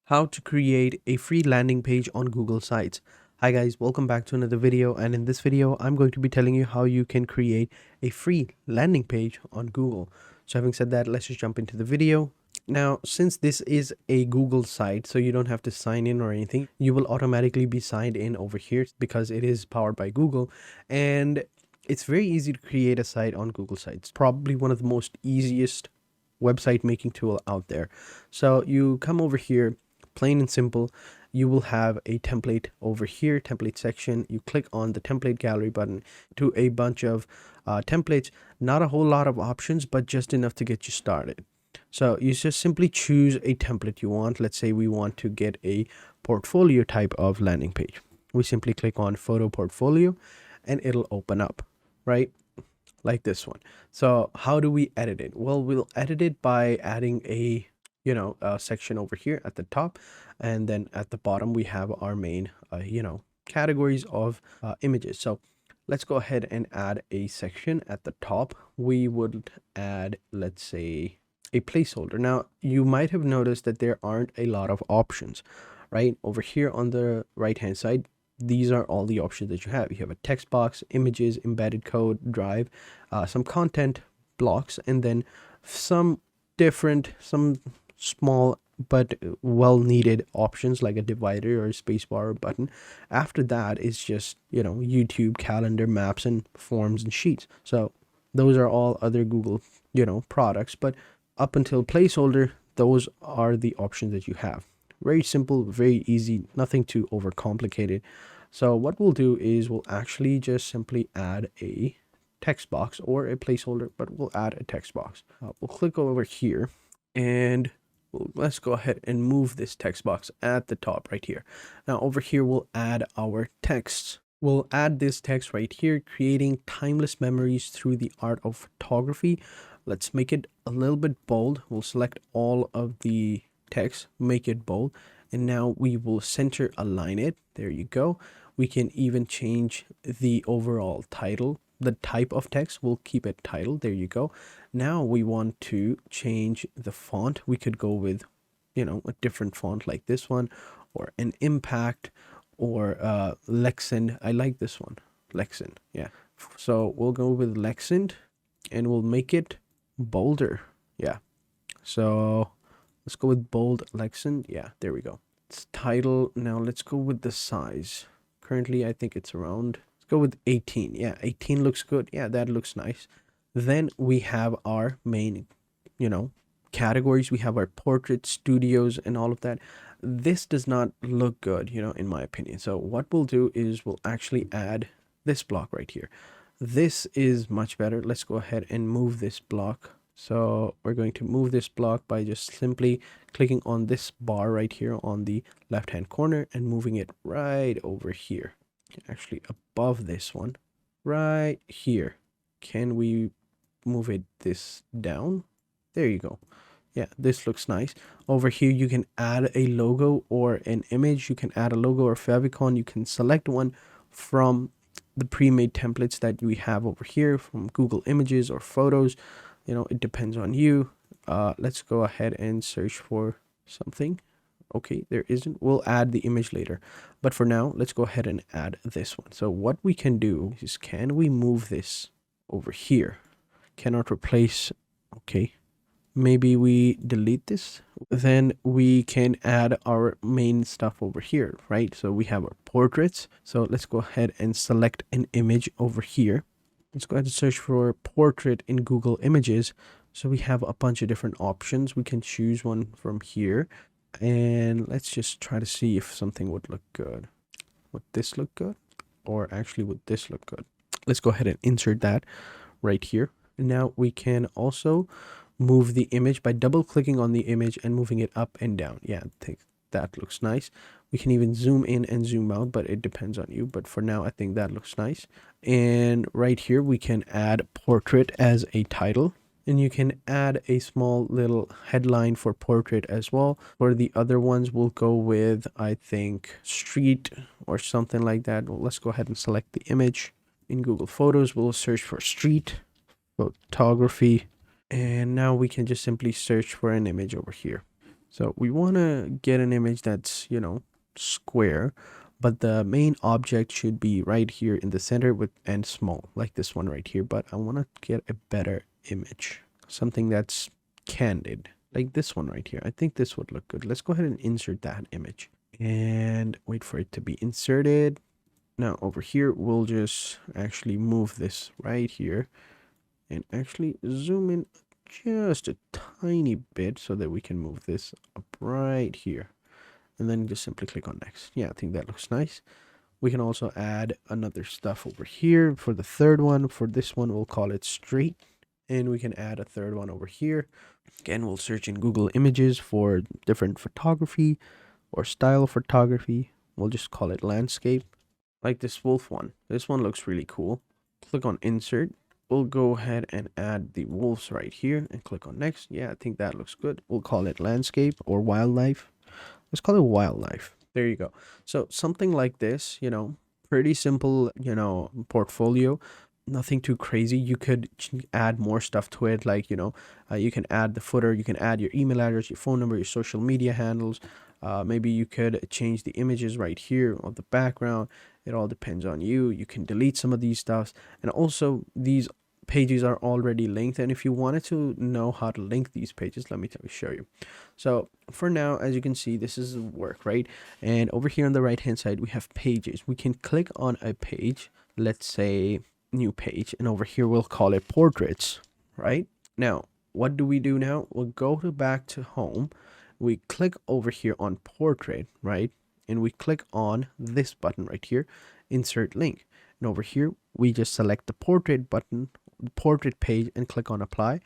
How to create a free landing page on Google Sites. Hi guys, welcome back to another video, and in this video I'm going to be telling you how you can create a free landing page on Google. So having said that, let's just jump into the video. Now, since this is a Google site, so you don't have to sign in or anything, you will automatically be signed in over here because it is powered by Google, and it's very easy to create a site on Google Sites. Probably one of the most easiest website making tool out there. So you come over here, plain and simple. You will have a template over here, template section. You click on the template gallery button to a bunch of templates. Not a whole lot of options, but just enough to get you started. So you just simply choose a template you want. Let's say we want to get a portfolio type of landing page. We simply click on photo portfolio and it'll open up, right? Like this one. So how do we edit it? Well, we'll edit it by adding a section over here at the top, and then at the bottom we have our main categories of images. So let's go ahead and add a section at the top. We would add, let's say, a placeholder. Now you might have noticed that there aren't a lot of options right over here on the right hand side. These are all the options that you have. You have a text box, images, embedded code, drive, some content blocks, and then some small but well needed options like a divider or a spacebar or button. After that is just YouTube, calendar, maps, and forms and sheets. So those are all other Google products, but up until placeholder, those are the options that you have. Very simple, very easy, nothing too overcomplicated. So what we'll do is we'll actually just simply add a text box or a placeholder, but we'll add a text box. We'll click over here, and let's go ahead and move this text box at the top right here. Now over here, we'll add our text. We'll add this text right here, creating timeless memories through the art of photography. Let's make it a little bit bold. We'll select all of the text, make it bold, and now we will center align it. There you go. We can even change the overall title. The type of text, we'll keep it title. There you go. Now we want to change the font. We could go with a different font like this one, or an impact, or Lexend. I like this one, Lexend. Yeah, so we'll go with Lexend, and we'll make it bolder. Yeah, so let's go with bold Lexend. Yeah, there we go. It's title. Now let's go with the size. Currently I think it's around, let's go with 18. Yeah, 18 looks good. Yeah, that looks nice. Then we have our main categories. We have our portrait, studios, and all of that. This does not look good, in my opinion. So what we'll do is we'll actually add this block right here. This is much better. Let's go ahead and move this block. So we're going to move this block by just simply clicking on this bar right here on the left hand corner and moving it right over here, actually above this one right here. Can we move it this down? There you go. Yeah, this looks nice. Over here you can add a logo or an image. You can add a logo or favicon. You can select one from the pre-made templates that we have over here from Google Images or Photos. It depends on you. Let's go ahead and search for something. Okay, there isn't. We'll add the image later, but for now let's go ahead and add this one. So what we can do is, can we move this over here? Cannot replace. Okay, maybe we delete this. Then we can add our main stuff over here, right? So we have our portraits. So let's go ahead and select an image over here. Let's go ahead and search for portrait in Google Images. So we have a bunch of different options. We can choose one from here, and let's just try to see if something would look good. Would this look good? Or actually, would this look good? Let's go ahead and insert that right here. And now we can also move the image by double clicking on the image and moving it up and down. Yeah, I think that looks nice. We can even zoom in and zoom out, but it depends on you. But for now, I think that looks nice. And right here, we can add portrait as a title. And you can add a small little headline for portrait as well. For the other ones, we'll go with, I think, street or something like that. Well, let's go ahead and select the image. In Google Photos, we'll search for street photography. And now we can just simply search for an image over here. So we want to get an image that's, square, but the main object should be right here in the center with and small, like this one right here. But I want to get a better image, something that's candid, like this one right here. I think this would look good. Let's go ahead and insert that image and wait for it to be inserted. Now over here, we'll just actually move this right here and actually zoom in just a tiny bit so that we can move this up right here, and then just simply click on next. Yeah, I think that looks nice. We can also add another stuff over here for the third one. For this one, we'll call it street, and we can add a third one over here. Again, we'll search in Google Images for different photography or style photography. We'll just call it landscape, like this wolf one. This one looks really cool. Click on insert. We'll go ahead and add the wolves right here and click on next. Yeah, I think that looks good. We'll call it landscape or wildlife. Let's call it wildlife. There you go. So something like this, pretty simple, portfolio, nothing too crazy. You could add more stuff to it, like, you can add the footer, you can add your email address, your phone number, your social media handles. Maybe you could change the images right here of the background. It all depends on you. You can delete some of these stuffs, and also these pages are already linked, and if you wanted to know how to link these pages, let me show you. So for now, as you can see, this is work, right? And over here on the right hand side, we have pages. We can click on a page, let's say new page, and over here we'll call it portraits. Right now, what do we do now? We'll go back to home. We click over here on portrait, right? And we click on this button right here, insert link. And over here, we just select the portrait button, the portrait page, and click on apply.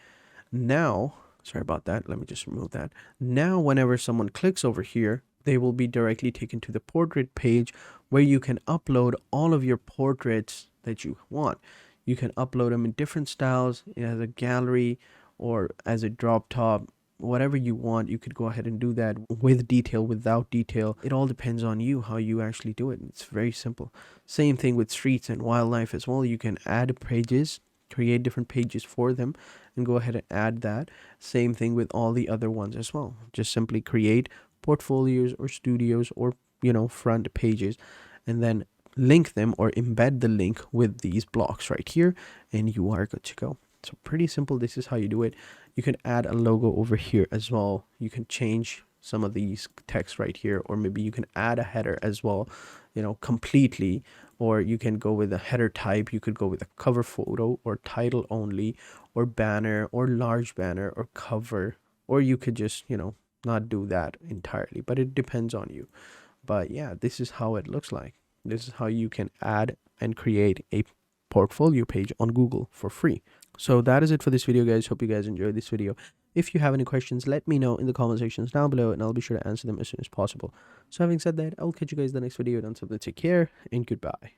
Now, sorry about that. Let me just remove that. Now, whenever someone clicks over here, they will be directly taken to the portrait page where you can upload all of your portraits that you want. You can upload them in different styles, as a gallery or as a drop top, whatever you want. You could go ahead and do that with detail, without detail. It all depends on you how you actually do it. It's very simple. Same thing with streets and wildlife as well. You can add pages, create different pages for them, and go ahead and add that. Same thing with all the other ones as well. Just simply create portfolios or studios or front pages, and then link them or embed the link with these blocks right here, and you are good to go. So pretty simple. This is how you do it. You can add a logo over here as well. You can change some of these text right here, or maybe you can add a header as well, completely, or you can go with a header type. You could go with a cover photo or title only, or banner or large banner or cover, or you could just, not do that entirely, but it depends on you. But yeah, this is how it looks like. This is how you can add and create a portfolio page on Google for free. So that is it for this video, guys. Hope you guys enjoyed this video. If you have any questions, let me know in the comment sections down below, and I'll be sure to answer them as soon as possible. So having said that, I'll catch you guys in the next video. Until then, take care and goodbye.